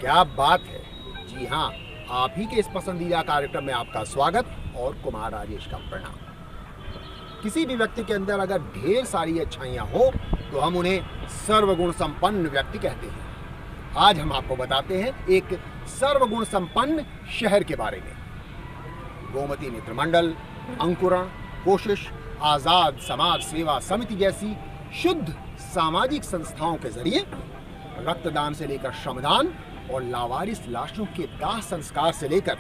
क्या बात है। जी हाँ, आप ही के इस पसंदीदा कार्यक्रम में आपका स्वागत और कुमार राजेश का प्रणाम। किसी भी व्यक्ति के अंदर अगर ढेर सारी अच्छाइयाँ हो तो हम उन्हें सर्वगुण संपन्न व्यक्ति कहते हैं। आज हम आपको बताते हैं एक सर्वगुण संपन्न शहर के बारे में। गोमती मित्र मंडल, अंकुरण, कोशिश, आजाद समाज सेवा समिति जैसी शुद्ध सामाजिक संस्थाओं के जरिए रक्तदान से लेकर श्रमदान और लावारिस लाशों के दाह संस्कार से लेकर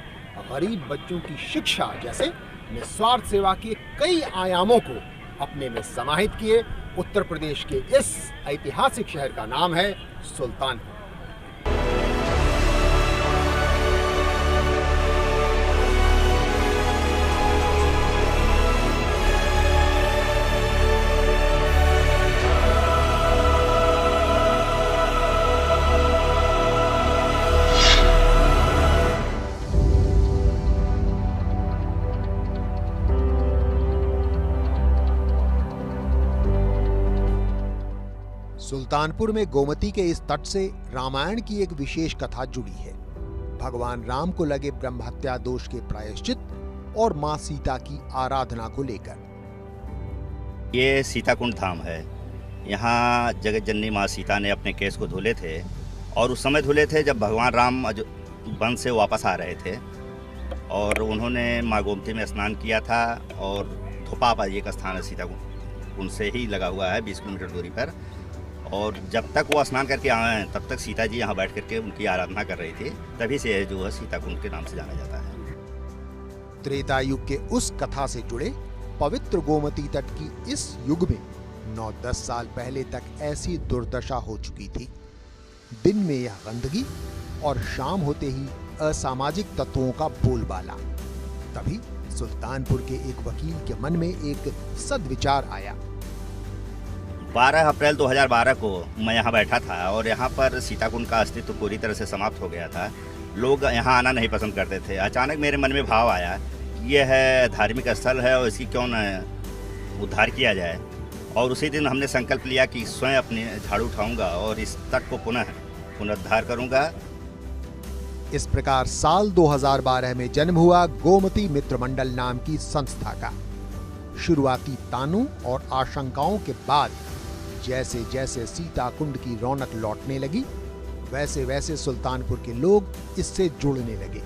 गरीब बच्चों की शिक्षा जैसे निस्वार्थ सेवा के कई आयामों को अपने में समाहित किए उत्तर प्रदेश के इस ऐतिहासिक शहर का नाम है सुल्तानपुर। सुल्तानपुर में गोमती के इस तट से रामायण की एक विशेष कथा जुड़ी है। भगवान राम को लगे ब्रह्म हत्या दोष के प्रायश्चित और मां सीता की आराधना को लेकर। ये सीताकुंड धाम है। यहाँ जगत जननी मां सीता ने अपने केस को धुले थे और उस समय धुले थे जब भगवान राम वन से वापस आ रहे थे और उन्होंने मां गोमती में स्नान किया था। और थोपा एक स्थान है सीताकुंड से ही लगा हुआ है 20 किलोमीटर दूरी पर। और जब तक वो स्नान करके आए हैं तब तक सीता जी यहाँ बैठ करके उनकी आराधना कर रही थी। तभी से जो है सीताकुंड के नाम से जाना जाता है। त्रेता युग के उस कथा से जुड़े पवित्र गोमती तट की इस युग में 9-10 साल पहले तक ऐसी दुर्दशा हो चुकी थी। दिन में यह गंदगी और शाम होते ही असामाजिक तत्वों का बोलबाला। तभी सुल्तानपुर के एक वकील के मन में एक सद्विचार आया। 12 अप्रैल 2012 को मैं यहाँ बैठा था और यहाँ पर सीताकुंड का अस्तित्व पूरी तरह से समाप्त हो गया था। लोग यहाँ आना नहीं पसंद करते थे। अचानक मेरे मन में भाव आया कि यह है धार्मिक स्थल है और इसकी क्यों न उद्धार किया जाए। और उसी दिन हमने संकल्प लिया कि स्वयं अपने झाड़ू उठाऊंगा और इस तट को पुनरुद्धार करूंगा। इस प्रकार साल 2012 में जन्म हुआ गोमती मित्र मंडल नाम की संस्था का। शुरुआती तानों और आशंकाओं के बाद जैसे जैसे सीताकुंड की रौनक लौटने लगी वैसे वैसे सुल्तानपुर के लोग इससे जुड़ने लगे।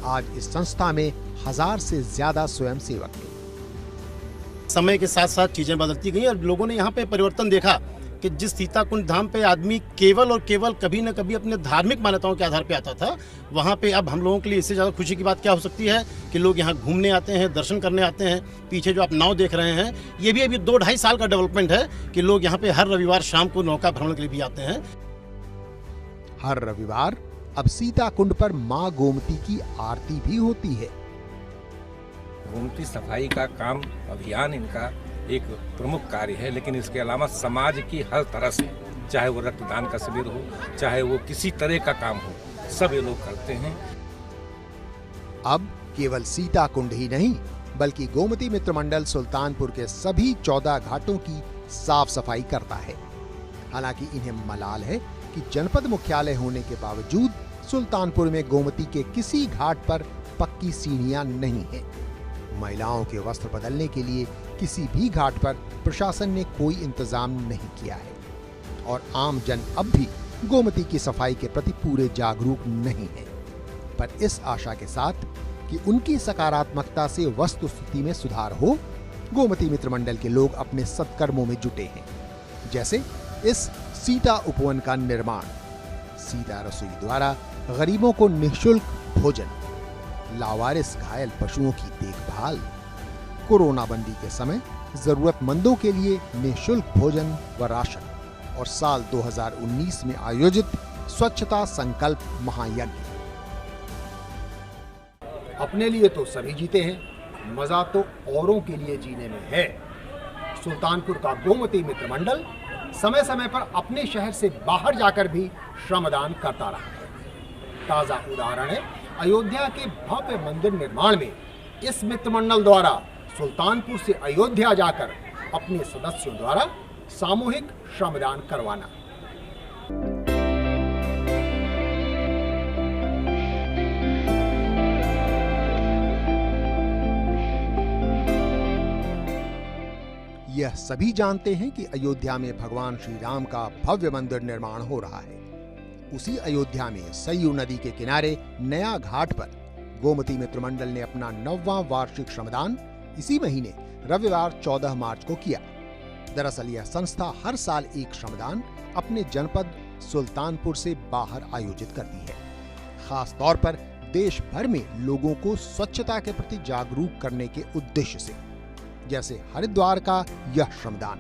आज इस संस्था में 1000 से ज्यादा स्वयंसेवक हैं। समय के साथ साथ चीजें बदलती गई और लोगों ने यहाँ पे परिवर्तन देखा कि जिस सीताकुंड धाम पे आदमी केवल और केवल कभी न कभी अपने धार्मिक मान्यताओं के आधार पे आता था, वहाँ पे अब हम लोगों के लिए इससे ज़्यादा खुशी की बात क्या हो सकती है कि लोग यहाँ घूमने आते हैं, दर्शन करने आते हैं। पीछे जो आप नाव देख रहे हैं, ये भी अभी 2-2.5 साल का डेवलपमेंट है कि लोग यहाँ पे हर रविवार शाम को नौका भ्रमण के लिए भी आते हैं। हर रविवार अब सीताकुंड पर माँ गोमती की आरती भी होती है। गोमती सफाई का काम अभियान इनका एक प्रमुख कार्य है, लेकिन इसके अलावा समाज की हर तरह से, चाहे वो रक्तदान का शिविर हो, चाहे वो किसी तरह का काम हो, सब ये लोग करते हैं। अब केवल सीताकुंड ही नहीं बल्कि गोमती मित्र मंडल सुल्तानपुर के सभी 14 घाटों की साफ सफाई करता है। हालांकि इन्हें मलाल है कि जनपद मुख्यालय होने के बावजूद सुल्तानपुर में गोमती के किसी घाट पर पक्की सीढ़ियां नहीं है। महिलाओं के वस्त्र बदलने के लिए किसी भी घाट पर प्रशासन ने कोई इंतजाम नहीं किया है और आम जन अब भी गोमती की सफाई के प्रति पूरे जागरूक नहीं है। पर इस आशा के साथ कि उनकी सकारात्मकता से वस्तुस्थिति में सुधार हो, गोमती मित्र मंडल के लोग अपने सत्कर्मों में जुटे हैं। जैसे इस सीता उपवन का निर्माण, सीता रसोई द्वारा गरीबों को निःशुल्क भोजन, लावारिस घायल पशुओं की देखभाल, कोरोना बंदी के समय जरूरतमंदों के लिए निःशुल्क भोजन व राशन और साल 2019 में आयोजित स्वच्छता संकल्प महायज्ञ। अपने लिए तो सभी जीते हैं, मजा तो औरों के लिए जीने में है। सुल्तानपुर का गोमती मित्र मंडल समय समय पर अपने शहर से बाहर जाकर भी श्रमदान करता रहा है। ताजा उदाहरण है अयोध्या के भव्य मंदिर निर्माण में इस मित्र मंडल द्वारा सुल्तानपुर से अयोध्या जाकर अपने सदस्यों द्वारा सामूहिक श्रमदान करवाना। यह सभी जानते हैं कि अयोध्या में भगवान श्री राम का भव्य मंदिर निर्माण हो रहा है। उसी अयोध्या में सरयू नदी के किनारे नया घाट पर गोमती मित्र मंडल ने अपना 9वां वार्षिक श्रमदान इसी महीने रविवार 14 मार्च को किया। दरअसल यह संस्था हर साल एक श्रमदान अपने जनपद सुल्तानपुर से बाहर आयोजित करती है, खास तौर पर देश भर में लोगों को स्वच्छता के प्रति जागरूक करने के उद्देश्य से। जैसे हरिद्वार का यह श्रमदान,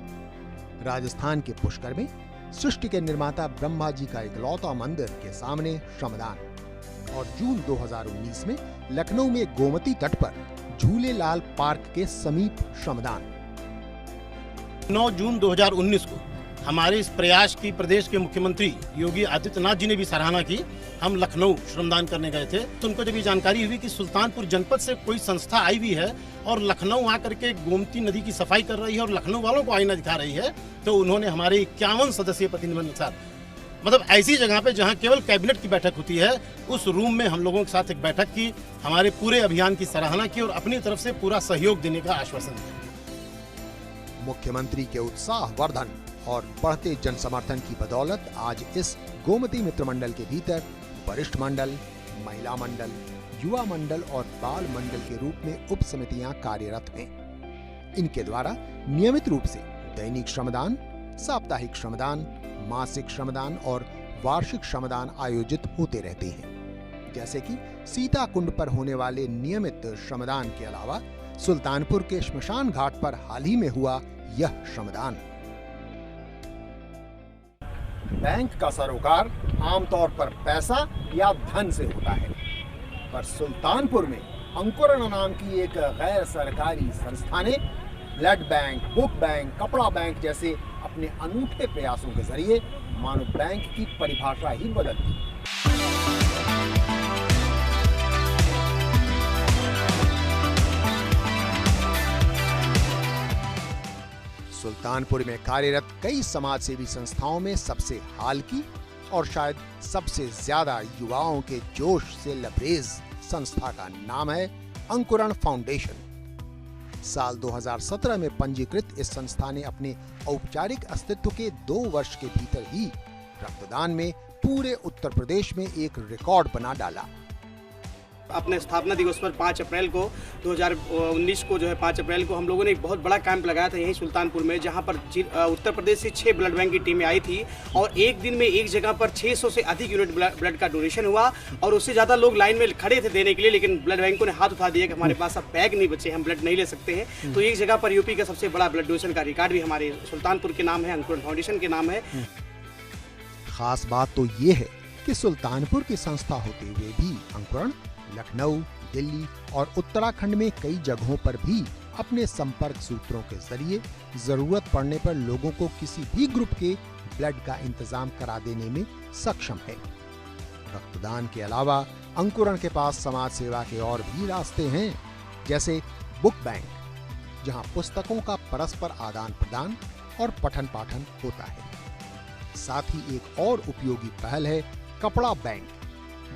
राजस्थान के पुष्कर में सृष्टि के निर्माता ब्रह्मा जी का इकलौता मंदिर के सामने श्रमदान, और जून 2019 में लखनऊ में गोमती तट पर झूलेलाल पार्क के समीप श्रमदान। 9 जून 2019 को हमारे इस प्रयास की प्रदेश के मुख्यमंत्री योगी आदित्यनाथ जी ने भी सराहना की। हम लखनऊ श्रमदान करने गए थे तो उनको जब ये जानकारी हुई कि सुल्तानपुर जनपद से कोई संस्था आई हुई है और लखनऊ आकर के गोमती नदी की सफाई कर रही है और लखनऊ वालों को आईना दिखा रही है, तो उन्होंने हमारे 51 सदस्यीय प्रतिनिधिमंडल के साथ, मतलब ऐसी जगह पे जहां केवल कैबिनेट की बैठक होती है, उस रूम में हम लोगों के साथ एक बैठक की, हमारे पूरे अभियान की सराहना की और अपनी तरफ से पूरा सहयोग देने का आश्वासन दिया। मुख्यमंत्री के उत्साहवर्धन और बढ़ते जन समर्थन की बदौलत आज इस गोमती मित्र मंडल के भीतर वरिष्ठ मंडल, महिला मंडल, युवा मंडल और बाल मंडल के रूप में उप समितियां कार्यरत हैं। इनके द्वारा नियमित रूप से दैनिक श्रमदान, साप्ताहिक श्रमदान, मासिक श्रमदान और वार्षिक श्रमदान आयोजित होते रहते हैं। जैसे कि सीता कुंड पर होने वाले नियमित श्रमदान के अलावा सुल्तानपुर के श्मशान घाट पर हाल ही में हुआ यह श्रमदान। बैंक का सरोकार आमतौर पर पैसा या धन से होता है, पर सुल्तानपुर में अंकुरण नाम की एक गैर सरकारी संस्था ने ब्लड बैंक, बुक बैंक, कपड़ा बैंक जैसे अपने अनूठे प्रयासों के जरिए मानो बैंक की परिभाषा ही बदल दी। सुल्तानपुर में कार्यरत कई समाजसेवी संस्थाओं में सबसे हाल की और शायद सबसे ज्यादा युवाओं के जोश से लबरेज संस्था का नाम है अंकुरण फाउंडेशन। साल 2017 में पंजीकृत इस संस्था ने अपने औपचारिक अस्तित्व के 2 वर्ष के भीतर ही रक्तदान में पूरे उत्तर प्रदेश में एक रिकॉर्ड बना डाला। अपने स्थापना दिवस पर 5 अप्रैल को 2019 को जो है 5 अप्रैल को हम लोगों ने एक बहुत बड़ा कैंप लगाया था यहीं सुल्तानपुर में, जहां पर उत्तर प्रदेश से 6 ब्लड बैंक की टीमें आई थी और एक दिन में एक जगह पर 600 से अधिक यूनिट ब्लड का डोनेशन हुआ और उससे ज़्यादा लोग लाइन में खड़े थे देने के लिए, लेकिन ब्लड बैंकों ने हाथ उठा दिया कि हमारे पास अब बैग नहीं बचे, हम ब्लड नहीं ले सकते हैं। तो एक जगह पर यूपी का सबसे बड़ा ब्लड डोनेशन का रिकॉर्ड भी हमारे सुल्तानपुर के नाम है, अंकुरण फाउंडेशन के नाम है। खास बात तो ये है कि सुल्तानपुर की संस्था होते हुए भी अंकुरण लखनऊ, दिल्ली और उत्तराखंड में कई जगहों पर भी अपने संपर्क सूत्रों के जरिए जरूरत पड़ने पर लोगों को किसी भी ग्रुप के ब्लड का इंतजाम करा देने में सक्षम है। रक्तदान के अलावा अंकुरण के पास समाज सेवा के और भी रास्ते हैं, जैसे बुक बैंक, जहां पुस्तकों का परस्पर आदान प्रदान और पठन पाठन होता है। साथ ही एक और उपयोगी पहल है कपड़ा बैंक,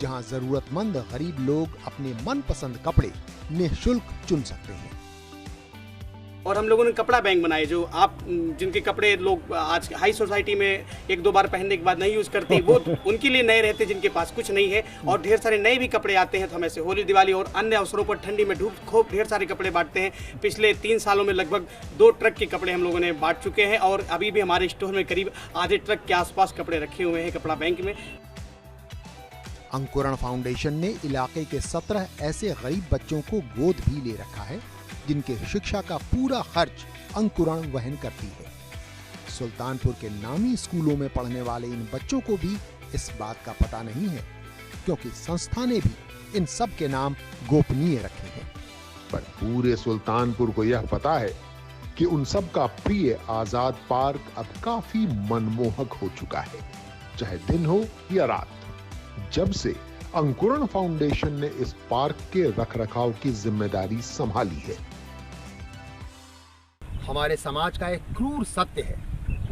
जहां जरूरतमंद गरीब लोग अपने मनपसंद कपड़े निःशुल्क चुन सकते हैं। और हम लोगों ने कपड़ा बैंक बनाए, जो आप जिनके कपड़े लोग आज हाई सोसाइटी में 1-2 बार पहनने के बाद नहीं यूज करते, वो उनके लिए नए रहते जिनके पास कुछ नहीं है, और ढेर सारे नए भी कपड़े आते हैं। तो हम ऐसे होली, दिवाली और अन्य अवसरों पर ठंडी में धूप खूब ढेर सारे कपड़े बांटते हैं। पिछले 3 सालों में लगभग 2 ट्रक के कपड़े हम लोगों ने बांट चुके हैं और अभी भी हमारे स्टोर में करीब आधे ट्रक के आसपास कपड़े रखे हुए हैं कपड़ा बैंक में। अंकुरण फाउंडेशन ने इलाके के 17 ऐसे गरीब बच्चों को गोद भी ले रखा है, जिनके शिक्षा का पूरा खर्च अंकुरण वहन करती है। सुल्तानपुर के नामी स्कूलों में पढ़ने वाले इन बच्चों को भी इस बात का पता नहीं है, क्योंकि संस्था ने भी इन सब के नाम गोपनीय रखे हैं। पर पूरे सुल्तानपुर को यह पता है कि उन सब का प्रिय आजाद पार्क अब काफी मनमोहक हो चुका है, चाहे दिन हो या रात। जब से अंकुरण फाउंडेशन ने इस पार्क के रखरखाव की जिम्मेदारी संभाली है। हमारे समाज का एक क्रूर सत्य है,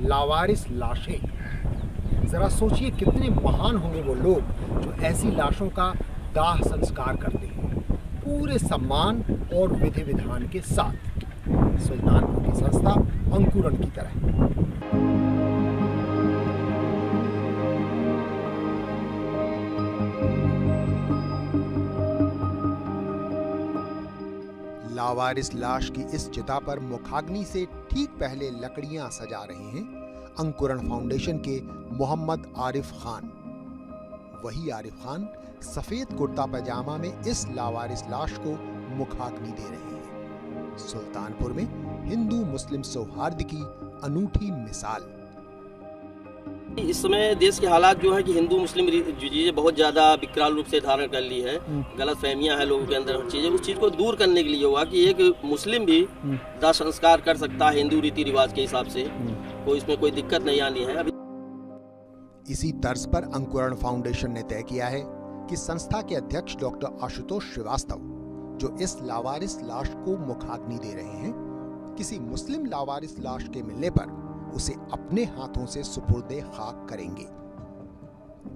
लावारिस लाशें। जरा सोचिए कितने महान होंगे वो लोग जो ऐसी लाशों का दाह संस्कार करते हैं, पूरे सम्मान और विधि विधान के साथ। सुल्तानपुर सरकारी संस्था अंकुरण की तरह। लावारिस लाश की इस चिता पर मुखाग्नि से ठीक पहले लकड़ियां सजा रहे हैं अंकुरण फाउंडेशन के मोहम्मद आरिफ खान। वही आरिफ खान सफेद कुर्ता पैजामा में इस लावारिस लाश को मुखाग्नि दे रहे हैं। सुल्तानपुर में हिंदू मुस्लिम सौहार्द की अनूठी मिसाल। इस समय देश के हालात जो है कि हिंदू मुस्लिम चीज़ें बहुत ज़्यादा विकराल रूप से धारण कर ली है। गलत फहमियाँ हैं लोगों के अंदर, हर चीज़ें उस चीज़ को दूर करने के लिए हुआ कि एक मुस्लिम भी दाह संस्कार कर सकता है हिंदू रीति रिवाज के हिसाब से, कोई इसमें कोई दिक्कत नहीं आनी है। अभी इसी तर्ज पर अंकुरण फाउंडेशन ने तय किया है कि संस्था के अध्यक्ष डॉक्टर आशुतोष श्रीवास्तव, जो इस लावारिस लाश को मुखाग्नि दे रहे हैं, किसी मुस्लिम लावारिस लाश के मिलने पर उसे अपने हाथों से सुपुर्दे खाक करेंगे।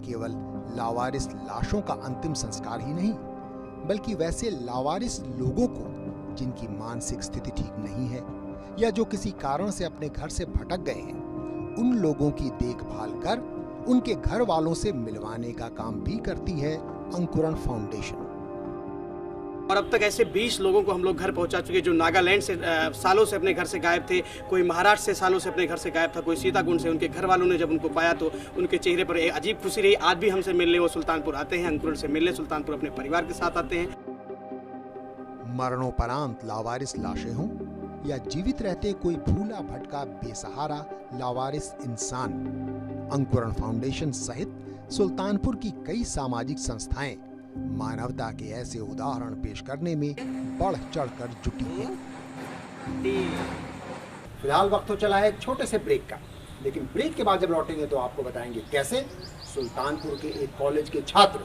केवल लावारिस लाशों का अंतिम संस्कार ही नहीं, बल्कि वैसे लावारिस लोगों को जिनकी मानसिक स्थिति ठीक नहीं है या जो किसी कारण से अपने घर से भटक गए हैं, उन लोगों की देखभाल कर उनके घर वालों से मिलवाने का काम भी करती है अंकुरण फाउंडेशन। और अब तक ऐसे 20 लोगों को हम लोग घर पहुंचा चुके, जो नागालैंड से सालों से अपने घर से गायब थे, कोई महाराष्ट्र से सालों से अपने घर से गायब था, कोई सीताकुंड से। उनके घर वालों ने जब उनको पाया तो उनके चेहरे पर एक अजीब खुशी रही। आज भी हमसे मिलने वो सुल्तानपुर आते हैं, अंकुरण से मिलने सुल्तानपुर अपने परिवार के साथ आते हैं। मरणोपरांत लावारिस लाशें हों या जीवित रहते कोई भूला भटका बेसहारा लावारिस इंसान, अंकुरण फाउंडेशन सहित सुल्तानपुर की कई सामाजिक संस्थाएं मानवता के ऐसे उदाहरण पेश करने में बढ़ चढ़कर जुटी हैं। फिलहाल वक्त तो चला है एक छोटे से ब्रेक का, लेकिन ब्रेक के बाद जब लौटेंगे तो आपको बताएंगे कैसे सुल्तानपुर के एक कॉलेज के छात्र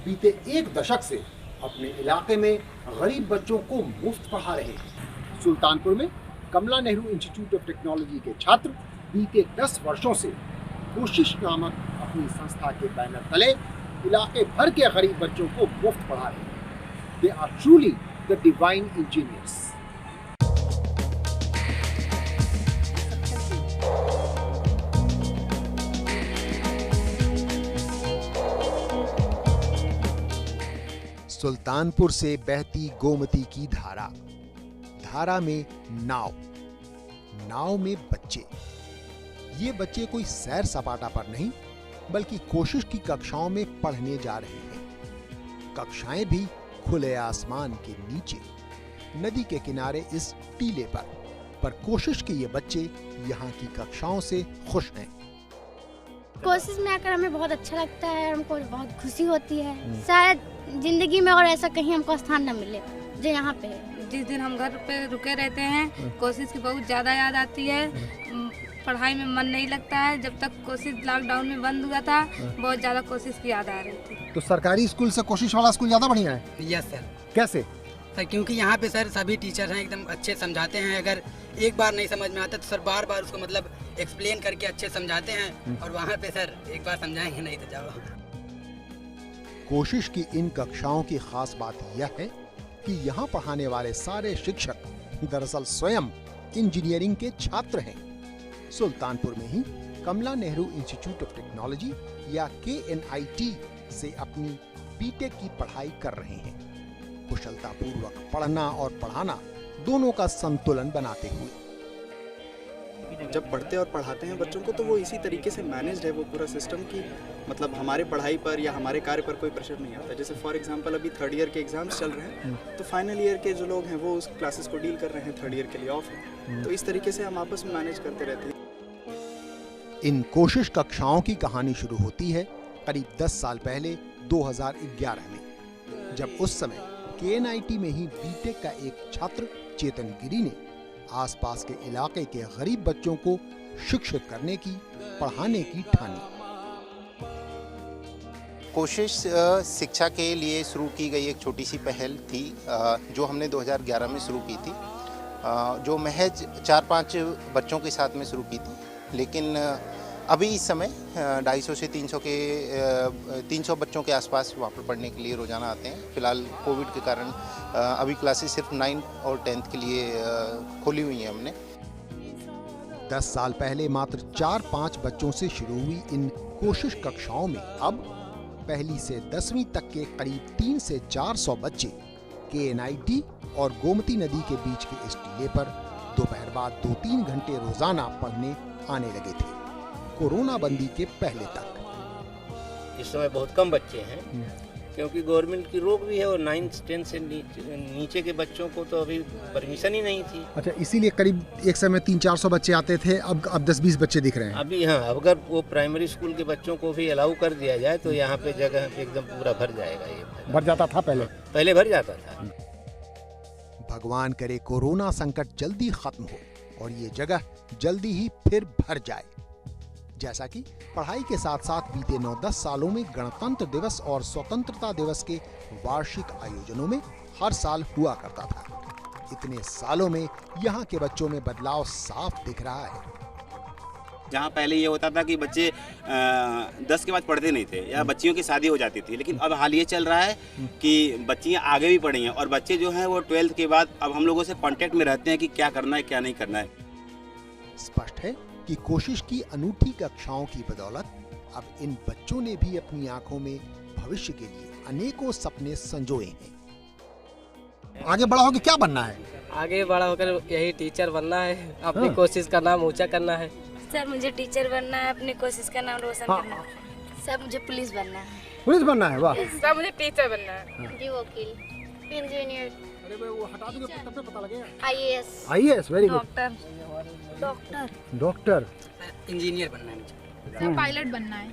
बीते एक दशक से अपने इलाके में गरीब बच्चों को मुफ्त पढ़ा रहे हैं। सुल्तानपुर में कमला नेहरू इंस्टीट्यूट ऑफ टेक्नोलॉजी के छात्र बीते 10 वर्षों से कोशिश नामक अपनी संस्था के बैनर तले इलाके भर के गरीब बच्चों को मुफ्त पढ़ा रहे हैं। They are truly the divine engineers. Sultanpur से बहती गोमती की धारा, धारा में नाव, नाव में बच्चे। ये बच्चे कोई सैर सपाटा पर नहीं, बल्कि कोशिश की कक्षाओं में पढ़ने जा रहे हैं। कक्षाएं भी खुले आसमान के नीचे, नदी के किनारे इस टीले पर कोशिश के ये बच्चे यहाँ की कक्षाओं से खुश हैं। कोशिश में आकर हमें बहुत अच्छा लगता है, हमको बहुत खुशी होती है। शायद जिंदगी में और ऐसा कहीं हमको स्थान न मिले जो यहाँ पे है। जिस दिन हम घर पे रुके रहते हैं, कोशिश की बहुत ज़्यादा याद आती है। पढ़ाई में मन नहीं लगता है। जब तक कोशिश लॉकडाउन में बंद हुआ था, बहुत ज़्यादा कोशिश की याद आ रही थी। तो सरकारी स्कूल से कोशिश वाला स्कूल ज़्यादा बढ़िया है? Yes sir. कैसे सर? क्योंकि यहाँ पे सर सभी टीचर हैं, एकदम अच्छे समझाते हैं। अगर एक बार नहीं समझ में आता तो सर बार बार उसको मतलब एक्सप्लेन करके अच्छे समझाते हैं। और वहाँ पे सर एक बार समझाएंगे नहीं तो जाओ। कोशिश की इन कक्षाओं की खास बात यह है कि यहाँ पढ़ाने वाले सारे शिक्षक दरअसल स्वयं इंजीनियरिंग के छात्र हैं। सुल्तानपुर में ही कमला नेहरू इंस्टीट्यूट ऑफ टेक्नोलॉजी या KNIT से अपनी बीटेक की पढ़ाई कर रहे हैं, कुशलतापूर्वक पढ़ना और पढ़ाना दोनों का संतुलन बनाते हुए। जब पढ़ते और पढ़ाते हैं बच्चों को तो वो इसी तरीके से मैनेज्ड है वो पूरा सिस्टम की, मतलब हमारे पढ़ाई पर या हमारे कार्य पर कोई प्रेशर नहीं आता। जैसे फॉर एग्जांपल अभी 3rd ईयर के एग्जाम्स चल रहे हैं, तो फाइनल ईयर के जो लोग हैं वो उस क्लासेस को डील कर रहे हैं, 3rd ईयर के लिए ऑफ है। तो इस तरीके से हम आपस में मैनेज करते रहते हैं। इन कोशिश कक्षाओं की कहानी शुरू होती है करीब 10 साल पहले 2011 में, जब उस समय KNIT में ही बीटेक का एक छात्र चेतन गिरी ने आसपास के इलाके के गरीब बच्चों को शिक्षित करने की, पढ़ाने की ठानी। कोशिश शिक्षा के लिए शुरू की गई एक छोटी सी पहल थी, जो हमने 2011 में शुरू की थी, जो महज 4-5 बच्चों के साथ में शुरू की थी। लेकिन अभी इस समय 250 से 300 बच्चों के आसपास वहाँ पर पढ़ने के लिए रोज़ाना आते हैं। फिलहाल कोविड के कारण अभी क्लासेस सिर्फ 9th और 10th के लिए खोली हुई हैं हमने। 10 साल पहले मात्र 4-5 बच्चों से शुरू हुई इन कोशिश कक्षाओं में अब पहली से 10वीं तक के करीब 300 से 400 बच्चे KNIT और गोमती नदी के बीच के इस टीले पर दोपहर बाद 2-3 घंटे रोजाना पढ़ने आने लगे थे, कोरोना बंदी के पहले तक। इस समय बहुत कम बच्चे हैं क्योंकि गवर्नमेंट की रोक भी है और 9th-10th से नीचे के बच्चों को तो अभी परमिशन ही नहीं थी। अच्छा, इसीलिए करीब एक समय 300-400 बच्चे आते थे, अब 10-20 बच्चे दिख रहे हैं अभी। हाँ, अगर वो प्राइमरी स्कूल के बच्चों को भी अलाउ कर दिया जाए तो यहाँ पे जगह एकदम पूरा भर जाएगा। ये भर जाता था पहले भर जाता था। भगवान करे कोरोना संकट जल्दी खत्म हो और ये जगह जल्दी ही फिर भर जाए, जैसा कि पढ़ाई के साथ साथ बीते 9-10 सालों में गणतंत्र दिवस और स्वतंत्रता दिवस के वार्षिक आयोजनों में हर साल हुआ करता था। इतने सालों में यहाँ के बच्चों में बदलाव साफ दिख रहा है। जहाँ पहले ये होता था कि बच्चे 10 के बाद पढ़ते नहीं थे या बच्चियों की शादी हो जाती थी, लेकिन अब हाल ये चल रहा है कि बच्चियाँ आगे भी पढ़ी हैं और बच्चे जो हैं वो 12th के बाद अब हम लोगों से कांटेक्ट में रहते हैं कि क्या करना है क्या नहीं करना है। स्पष्ट है कि कोशिश की अनूठी कक्षाओं की बदौलत अब इन बच्चों ने भी अपनी आंखों में भविष्य के लिए अनेकों सपने संजोए हैं। आगे बड़ा होकर क्या बनना है? आगे बड़ा होकर यही टीचर बनना है, अपनी कोशिश का नाम ऊंचा करना है। सर मुझे टीचर बनना है, अपनी कोशिश का नाम रोशन करना है। सर मुझे पुलिस बनना है। पुलिस बनना है? वाह। सर मुझे टीचर बनना है। जी वकील, इंजीनियर, अरे वो हटा दोगे तब तो पता लगेगा। IAS, very good. Doctor, engineer बनना है मुझे। सर पायलट बनना है।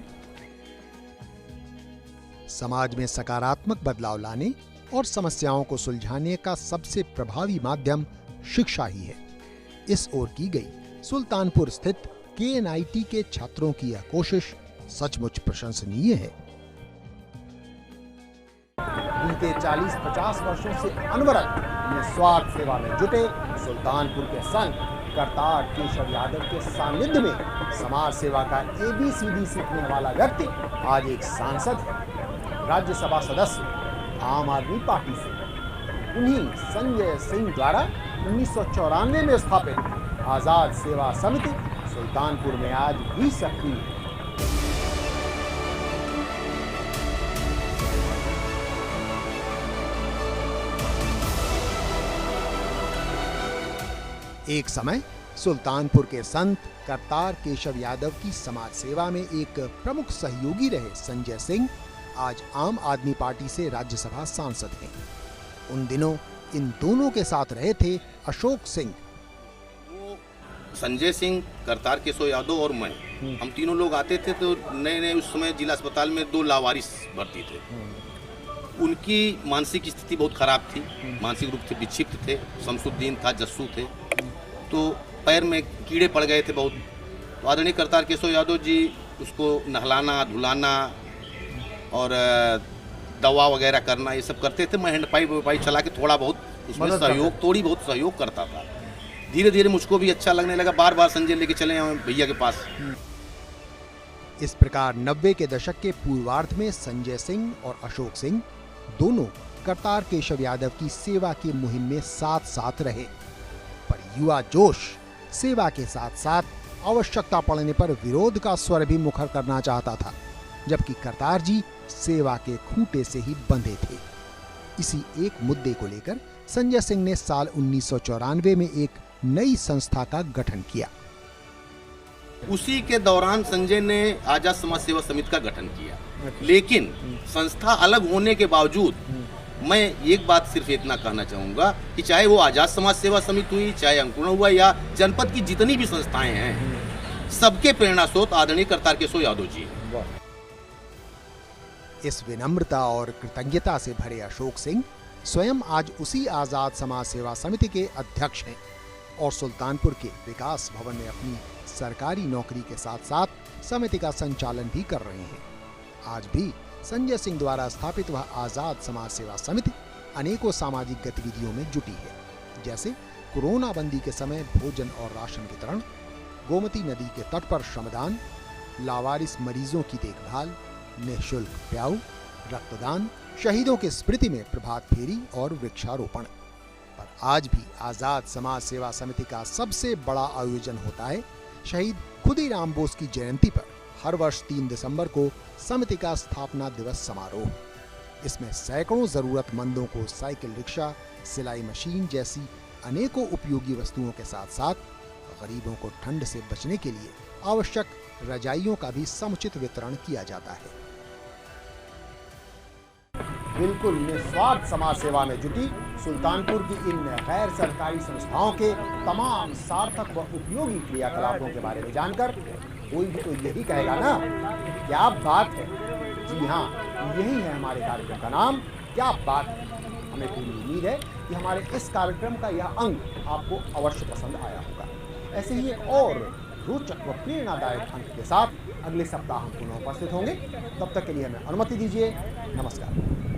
समाज में सकारात्मक बदलाव लाने और समस्याओं को सुलझाने का सबसे प्रभावी माध्यम शिक्षा ही है। इस ओर की गई सुल्तानपुर स्थित KNIT के छात्रों की यह कोशिश सचमुच प्रशंसनीय है। बीते 40-50 वर्षों से अनवरत निस्वार्थ सेवा में जुटे सुल्तानपुर के संत करतार केशव यादव के सानिध्य में समाज सेवा का ABCD सीखने वाला व्यक्ति आज एक सांसद है, राज्यसभा सदस्य, आम आदमी पार्टी से। उन्हीं संजय सिंह द्वारा 1994 में स्थापित आजाद सेवा समिति सुल्तानपुर में आज भी सक्रिय है। एक समय सुल्तानपुर के संत करतार केशव यादव की समाज सेवा में एक प्रमुख सहयोगी रहे संजय सिंह आज आम आदमी पार्टी से राज्यसभा सांसद हैं। उन दिनों इन दोनों के साथ रहे थे अशोक सिंह। संजय सिंह, करतार केशव यादव और मैं, हम तीनों लोग आते थे तो नए उस समय जिला अस्पताल में 2 लावारिस भर्ती थे। उनकी मानसिक स्थिति बहुत खराब थी, मानसिक रूप से विक्षिप्त थे। शमसुद्दीन था, जस्सू थे, तो पैर में कीड़े पड़ गए थे बहुत। तो आदरणीय करतार केशव यादव जी उसको नहलाना धुलाना और दवा वगैरह करना ये सब करते थे। मैं हैंड पाइप चला के थोड़ा बहुत उसमें थोड़ी बहुत सहयोग करता था। धीरे धीरे मुझको भी अच्छा लगने लगा, बार बार संजय लेके चले भैया के पास। इस प्रकार 90 के दशक के पूर्वार्ध में संजय सिंह और अशोक सिंह दोनों करतार केशव यादव की सेवा की मुहिम में साथ साथ रहे। पर युवा जोश सेवा के साथ साथ आवश्यकता पड़ने पर विरोध का स्वर भी मुखर करना चाहता था, जबकि करतार जी सेवा के खूंटे से ही बंधे थे। इसी एक मुद्दे को लेकर संजय सिंह ने साल 1994 में एक नई संस्था का गठन किया। उसी के दौरान संजय ने आजाद समाज सेवा समिति का गठन किया, लेकिन संस्था अलग होने के बावजूद मैं एक बात सिर्फ इतना कहना चाहूँगा कि चाहे वो आजाद समाज सेवा समिति हुई, चाहे अंकुरण हुआ या जनपद की जितनी भी संस्थाएं हैं, सबके प्रेरणा स्रोत आदरणीय करतार केशव यादव जी। इस विनम्रता और कृतज्ञता से भरे अशोक सिंह स्वयं आज उसी आजाद समाज सेवा समिति के अध्यक्ष हैं और सुल्तानपुर के विकास भवन में अपनी सरकारी नौकरी के साथ साथ समिति का संचालन भी कर रहे हैं। आज भी संजय सिंह द्वारा स्थापित वह आजाद समाज सेवा समिति अनेकों सामाजिक गतिविधियों में जुटी है, जैसे कोरोना बंदी के समय भोजन और राशन वितरण, गोमती नदी के तट पर श्रमदान, लावारिस मरीजों की देखभाल, निःशुल्क प्याऊ, रक्तदान, शहीदों की स्मृति में प्रभात फेरी और वृक्षारोपण। पर आज भी आजाद समाज सेवा समिति का सबसे बड़ा आयोजन होता है शहीद खुदीराम बोस की जयंती पर हर वर्ष 3 दिसंबर को समिति का स्थापना दिवस समारोह। इसमें सैकड़ों जरूरतमंदों को साइकिल रिक्शा, सिलाई मशीन जैसी अनेकों उपयोगी वस्तुओं के साथ साथ गरीबों को ठंड से बचने के लिए आवश्यक रजाइयों का भी समुचित वितरण किया जाता है। बिल्कुल निस्वार्थ समाज सेवा में जुटी सुल्तानपुर की इन गैर सरकारी संस्थाओं के तमाम सार्थक व उपयोगी क्रियाकलापों के बारे में जानकर कोई भी तो यही कहेगा ना, क्या बात है। जी हाँ, यही है हमारे कार्यक्रम का नाम, क्या बात है। हमें पूरी उम्मीद है कि हमारे इस कार्यक्रम का यह अंग आपको अवश्य पसंद आया होगा। ऐसे ही एक और रोचक व प्रेरणादायक अंक के साथ अगले सप्ताह हम पुनः उपस्थित होंगे। तब तक के लिए हमें अनुमति दीजिए। नमस्कार।